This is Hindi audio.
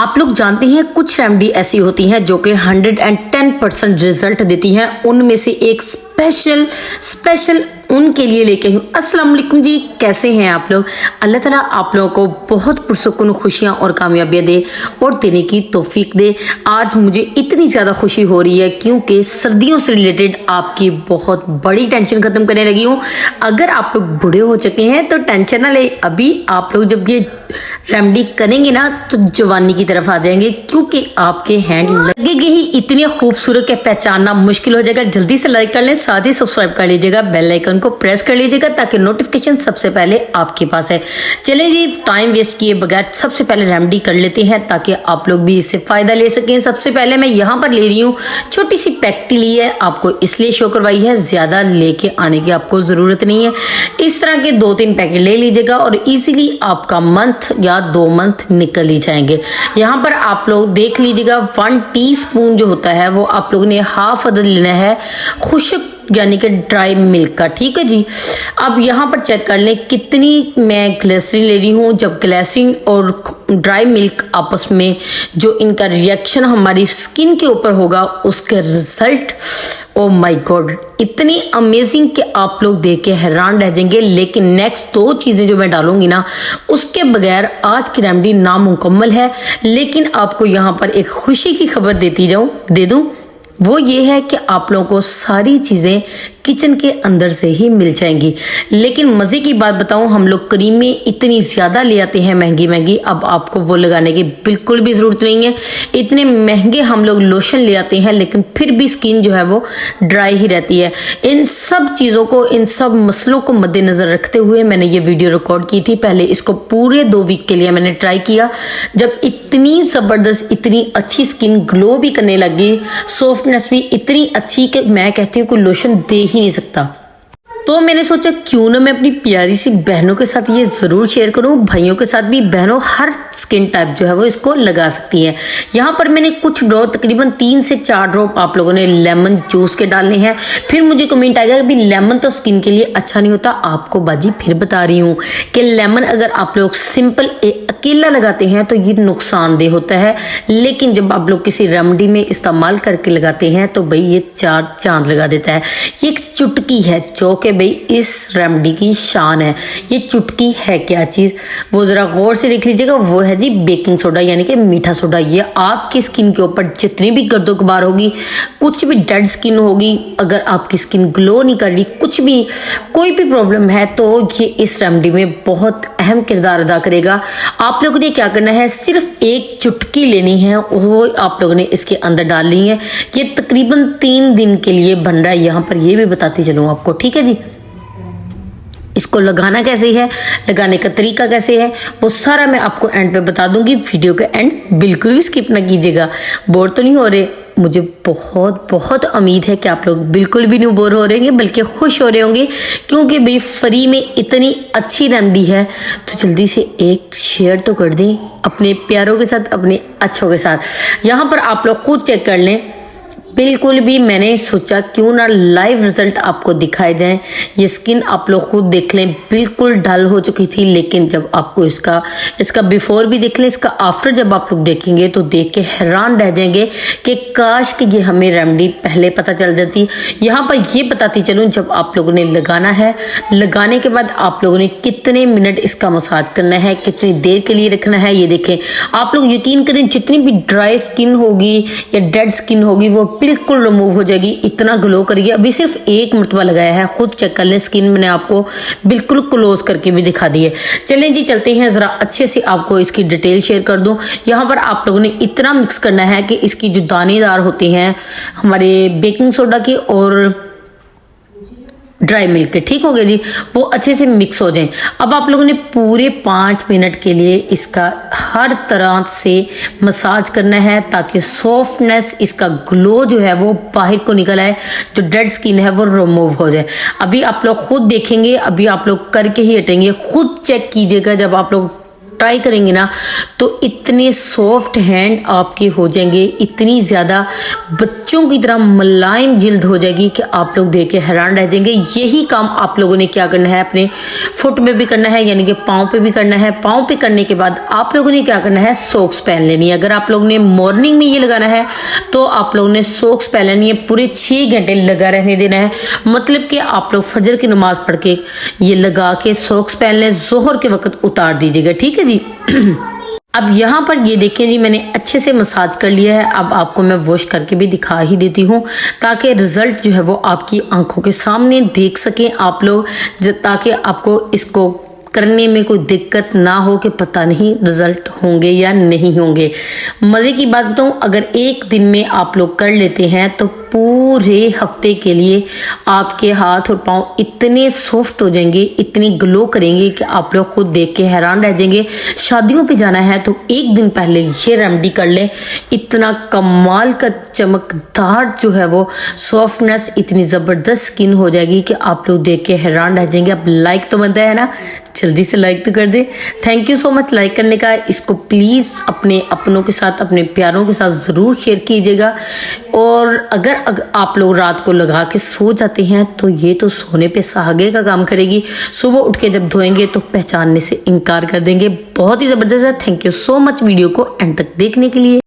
आप लोग जानते हैं कुछ रेमेडी ऐसी होती हैं जो कि 110% रिजल्ट देती हैं। उनमें से एक स्पेशल उनके लिए लेके हूँ। अस्सलाम वालेकुम जी, कैसे हैं आप लोग? अल्लाह ताला आप लोगों को बहुत पुरसुकून खुशियाँ और कामयाबियाँ दे और देने की तौफीक दे। आज मुझे इतनी ज़्यादा खुशी हो रही है क्योंकि सर्दियों से रिलेटेड आपकी बहुत बड़ी टेंशन ख़त्म करने लगी हूँ। अगर आप लोग बूढ़े हो चुके हैं तो टेंशन ना ले, अभी आप लोग जब ये रेमेडी करेंगे ना तो जवानी की तरफ आ जाएंगे क्योंकि आपके हैंड लगेंगे ही इतने खूबसूरत के पहचानना मुश्किल हो जाएगा। जल्दी से लाइक कर लें, साथ ही सब्सक्राइब कर लीजिएगा, बेल आइकन को प्रेस कर लीजिएगा ताकि नोटिफिकेशन सबसे पहले आपके पास है। चलिए जी, टाइम वेस्ट किए बगैर सबसे पहले रेमेडी कर लेते हैं ताकि आप लोग भी इससे फायदा ले सकें। सबसे पहले मैं यहाँ पर ले रही हूँ छोटी सी पैकेट ली है, आपको इसलिए शो करवाई है, ज्यादा लेके आने की आपको जरूरत नहीं है। इस तरह के 2-3 पैकेट ले लीजिएगा और इजीली आपका मंथ या 2 मंथ निकल ही जाएंगे। यहाँ पर आप लोग देख लीजिएगा 1 टीस्पून जो होता है वो आप लोगों ने हाफ अदद लेना है खुश्क यानी कि ड्राई मिल्क का। ठीक है जी, अब यहाँ पर चेक कर लें कितनी मैं ग्लिसरीन ले रही हूँ। जब ग्लिसरीन और ड्राई मिल्क आपस में जो इनका रिएक्शन हमारी स्किन के ऊपर होगा उसके रिजल्ट, ओ माय गॉड, इतनी अमेजिंग कि आप लोग देख के हैरान रह जाएंगे। लेकिन नेक्स्ट 2 चीज़ें जो मैं डालूंगी ना उसके बगैर आज की रेमेडी नामुकम्मल है। लेकिन आपको यहाँ पर एक खुशी की खबर दे दूं, वो ये है कि आप लोगों को सारी चीज़ें किचन के अंदर से ही मिल जाएंगी। लेकिन मज़े की बात बताऊं, हम लोग क्रीमें इतनी ज़्यादा ले आते हैं महंगी, अब आपको वो लगाने की बिल्कुल भी ज़रूरत नहीं है। इतने महंगे हम लोग लोशन ले आते हैं लेकिन फिर भी स्किन जो है वो ड्राई ही रहती है। इन सब चीज़ों को, इन सब मसलों को मद्देनज़र रखते हुए मैंने ये वीडियो रिकॉर्ड की थी। पहले इसको पूरे 2 वीक के लिए मैंने ट्राई किया। जब इतनी ज़बरदस्त, इतनी अच्छी स्किन ग्लो भी करने लगी, सॉफ्टनेस भी इतनी अच्छी कि मैं कहती हूँ कोई लोशन दे ही नहीं सकता। तो मैंने सोचा क्यों ना मैं अपनी प्यारी सी बहनों के साथ ये ज़रूर शेयर करूं, भाइयों के साथ भी। बहनों हर स्किन टाइप जो है वो इसको लगा सकती है। यहाँ पर मैंने कुछ ड्रॉप, तकरीबन 3 से 4 ड्रॉप आप लोगों ने लेमन जूस के डालने हैं। फिर मुझे कमेंट आएगा कि भाई लेमन तो स्किन के लिए अच्छा नहीं होता। आपको बाजी फिर बता रही हूँ कि लेमन अगर आप लोग सिंपल अकेला लगाते हैं तो ये नुकसानदेह होता है, लेकिन जब आप लोग किसी रेमेडी में इस्तेमाल करके लगाते हैं तो भाई ये 4 चांद लगा देता है। ये एक चुटकी है जो कि भाई इस रेमेडी की शान है। ये चुटकी है क्या चीज़, वो ज़रा गौर से देख लीजिएगा। वो है जी बेकिंग सोडा यानी कि मीठा सोडा। ये आपकी स्किन के ऊपर जितनी भी गर्दो गुबार होगी, कुछ भी डेड स्किन होगी, अगर आपकी स्किन ग्लो नहीं कर रही, कुछ भी कोई भी प्रॉब्लम है तो ये इस रेमेडी में बहुत अहम किरदार अदा करेगा। आप लोगों ने क्या करना है, सिर्फ एक चुटकी लेनी है, वो आप लोगों ने इसके अंदर डालनी है। ये तकरीबन 3 दिन के लिए बन रहा है, यहाँ पर ये भी बताती चलूँ आपको। ठीक है जी, इसको लगाना कैसे है, लगाने का तरीका कैसे है, वो सारा मैं आपको एंड पे बता दूंगी। वीडियो के एंड बिल्कुल भी स्किप ना कीजिएगा। बोर तो नहीं हो रहे? मुझे बहुत उम्मीद है कि आप लोग बिल्कुल भी नहीं बोर हो रहे होंगे बल्कि खुश हो रहे होंगे क्योंकि भाई फ्री में इतनी अच्छी रेमेडी है। तो जल्दी से एक शेयर तो कर दें अपने प्यारों के साथ, अपने अच्छों के साथ। यहाँ पर आप लोग खुद चेक कर लें। बिल्कुल भी मैंने सोचा क्यों ना लाइव रिजल्ट आपको दिखाए जाएं। ये स्किन आप लोग खुद देख लें, बिल्कुल डल हो चुकी थी, लेकिन जब आपको इसका बिफोर भी देख लें, इसका आफ्टर जब आप लोग देखेंगे तो देख के हैरान रह जाएंगे कि काश कि ये हमें रेमेडी पहले पता चल जाती। यहाँ पर ये बताती चलूँ, जब आप लोगों ने लगाना है, लगाने के बाद आप लोगों ने कितने मिनट इसका मसाज करना है, कितनी देर के लिए रखना है, ये देखें। आप लोग यकीन करें जितनी भी ड्राई स्किन होगी या डेड स्किन होगी वो बिल्कुल रिमूव हो जाएगी, इतना ग्लो करेगी। अभी सिर्फ 1 मरतबा लगाया है, खुद चेक कर लें। स्किन मैंने आपको बिल्कुल क्लोज करके भी दिखा दी है। चलें जी, चलते हैं, जरा अच्छे से आपको इसकी डिटेल शेयर कर दूं। यहाँ पर आप लोगों ने इतना मिक्स करना है कि इसकी जो दानेदार होते हैं हमारे बेकिंग सोडा की और ड्राई मिल्क के, ठीक हो गया जी, वो अच्छे से मिक्स हो जाएं। अब आप लोगों ने पूरे 5 मिनट के लिए इसका हर तरह से मसाज करना है ताकि सॉफ्टनेस, इसका ग्लो जो है वो बाहर को निकल आए, जो डेड स्किन है वो रिमूव हो जाए। अभी आप लोग खुद देखेंगे, अभी आप लोग करके ही हटेंगे, खुद चेक कीजिएगा। जब आप लोग ट्राई करेंगे ना तो इतने सॉफ्ट हैंड आपके हो जाएंगे, इतनी ज़्यादा बच्चों की तरह मुलायम जिल्द हो जाएगी कि आप लोग देख के हैरान रह जाएंगे। यही काम आप लोगों ने क्या करना है, अपने फुट में भी करना है, यानी कि पाँव पे भी करना है। पाँव पे करने के बाद आप लोगों ने क्या करना है, सॉक्स पहन लेनी है। अगर आप लोगों ने मॉर्निंग में ये लगाना है तो आप लोगों ने सॉक्स पहन लेनी है, पूरे 6 घंटे लगा रहने देना है। मतलब कि आप लोग फजर की नमाज पढ़ के ये लगा के सॉक्स पहन लें, जोहर के वक्त उतार दीजिएगा, ठीक है जी। अब यहाँ पर ये देखें जी, मैंने अच्छे से मसाज कर लिया है। अब आपको मैं वॉश करके भी दिखा ही देती हूँ ताकि रिज़ल्ट जो है वो आपकी आंखों के सामने देख सकें आप लोग, ताकि आपको इसको करने में कोई दिक्कत ना हो कि पता नहीं रिज़ल्ट होंगे या नहीं होंगे। मज़े की बात बताऊँ, अगर एक दिन में आप लोग कर लेते हैं तो पूरे हफ्ते के लिए आपके हाथ और पाँव इतने सॉफ्ट हो जाएंगे, इतनी ग्लो करेंगे कि आप लोग खुद देख के हैरान रह जाएंगे। शादियों पे जाना है तो एक दिन पहले ये रेमेडी कर लें, इतना कमाल का चमकदार जो है वो सॉफ्टनेस, इतनी ज़बरदस्त स्किन हो जाएगी कि आप लोग देख के हैरान रह जाएंगे। अब लाइक तो बनता है ना, जल्दी से लाइक तो कर दे। Thank you so much like करने का। इसको प्लीज़ अपने अपनों के साथ, अपने प्यारों के साथ ज़रूर शेयर कीजिएगा। और अगर आप लोग रात को लगा के सो जाते हैं तो ये तो सोने पे सहागे का काम करेगी, सुबह उठ के जब धोएंगे तो पहचानने से इनकार कर देंगे। बहुत ही ज़बरदस्त है। Thank you so much video को एंड तक देखने के लिए।